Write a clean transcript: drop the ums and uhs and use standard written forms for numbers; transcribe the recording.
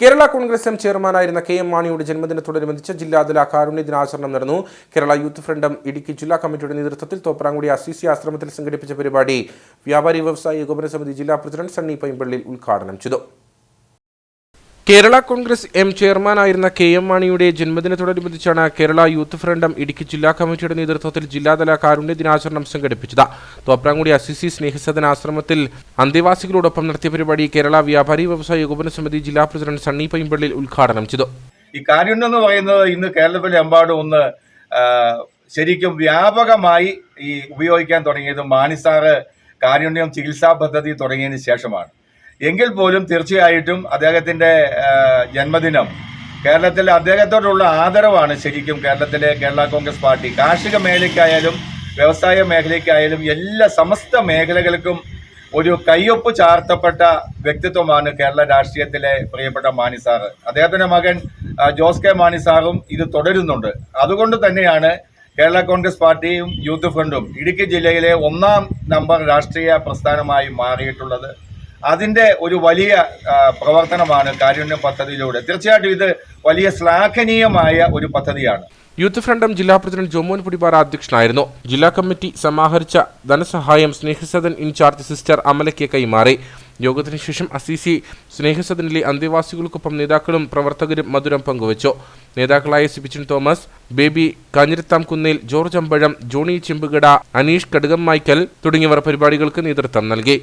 Kerala Congress M ചെയർമാനായിരുന്ന K M മാണിയുടെ ജന്മദിനത്തോടനുബന്ധിച്ച് ജില്ലാതല കാരുണ്യ ദിനാചരണം നടന്നു. കേരള യൂത്ത് ഫ്രണ്ട് ഇടുക്കി ജില്ലാ കമ്മിറ്റിയുടെ നേതൃത്വത്തിൽ തോപ്രാംകുടി അസിസി ആശ്രമത്തിൽ സംഘടിപ്പിച്ച പരിപാടി വ്യാപാരി വ്യവസായി ഏകോപന സമിതി ജില്ലാ പ്രസിഡന്റ് സണ്ണി പൈമ്പള്ളിൽ ഉദ്ഘാടനം ചെയ്തു. കേരള കോൺഗ്രസ് എം ചെയർമാനായിരുന്ന കെ എം മാണിയുടെ ജന്മദിനത്തോടനുബന്ധിച്ചാണ് കേരള യൂത്ത് ഫ്രണ്ട് ഇടുക്കി ജില്ലാ കമ്മിറ്റിയുടെ നേതൃത്വത്തിൽ ജില്ലാതല കാരുണ്യ ദിനാചരണം സംഘടിപ്പിച്ചത്. തോപ്രാംകുടി അസിസി സ്നേഹസദൻ ആശ്രമത്തിൽ അന്തേവാസികളോടൊപ്പം നടത്തിയ പരിപാടി കേരള വ്യാപാരി വ്യവസായി ഏകോപന സമിതി ജില്ലാ പ്രസിഡന്റ് സണ്ണി പൈമ്പള്ളിൽ ഉദ്ഘാടനം ചെയ്തു. ഈ കാരുണ്യം എന്ന് പറയുന്നത് ഇന്ന് കേരളത്തിലെമ്പാടും ഒന്ന് ശരിക്കും വ്യാപകമായി ഉപയോഗിക്കാൻ തുടങ്ങിയത് മാണി സാറ് കാരുണ്യം ചികിത്സാ പദ്ധതി തുടങ്ങിയതിന് ശേഷമാണ്. എങ്കിൽ പോലും തീർച്ചയായിട്ടും അദ്ദേഹത്തിൻ്റെ ജന്മദിനം കേരളത്തിൽ അദ്ദേഹത്തോടുള്ള ആദരവാണ് ശരിക്കും കേരള കോൺഗ്രസ് പാർട്ടി കാർഷിക മേഖലയ്ക്കായാലും വ്യവസായ മേഖലയ്ക്കായാലും എല്ലാ സമസ്ത മേഖലകൾക്കും ഒരു കയ്യൊപ്പ് ചാർത്തപ്പെട്ട വ്യക്തിത്വമാണ് കേരള രാഷ്ട്രീയത്തിലെ പ്രിയപ്പെട്ട മാണി സാറ്. അദ്ദേഹത്തിൻ്റെ മകൻ ജോസ് കെ മാണി സാറും ഇത് തുടരുന്നുണ്ട്. അതുകൊണ്ട് തന്നെയാണ് കേരള കോൺഗ്രസ് പാർട്ടിയും യൂത്ത് ഫ്രണ്ടും ഇടുക്കി ജില്ലയിലെ 1-ാം നമ്പർ രാഷ്ട്രീയ പ്രസ്ഥാനമായി മാറിയിട്ടുള്ളത്. അതിൻ്റെ ഒരു വലിയ പ്രവർത്തനമാണ് കാരുണ്യ പദ്ധതിയിലൂടെ. തീർച്ചയായിട്ടും ഇത് വലിയ ശ്ലാഘനീയമായ ഒരു പദ്ധതിയാണ്. യൂത്ത് ഫ്രണ്ട് ജില്ലാ പ്രസിഡന്റ് ജോമോൻ പുടിപ്പാറ അധ്യക്ഷനായിരുന്നു. ജില്ലാ കമ്മിറ്റി സമാഹരിച്ച ധനസഹായം സ്നേഹസദൻ ഇൻചാർജ് സിസ്റ്റർ അമലയ്ക്ക് കൈമാറി. യോഗത്തിന് ശേഷം അസിസി സ്നേഹസദനിലെ അന്തേവാസികൾക്കൊപ്പം നേതാക്കളും പ്രവർത്തകരും മധുരം പങ്കുവച്ചു. നേതാക്കളായ സിബിച്ചൻ തോമസ്, ബേബി കാഞ്ഞിരത്താം കുന്നേൽ, ജോർജ് അമ്പഴം, ജോണി ചെമ്പുകട, അനീഷ് കടുകം മൈക്കൽ തുടങ്ങിയവർ പരിപാടികൾക്ക് നേതൃത്വം നൽകി.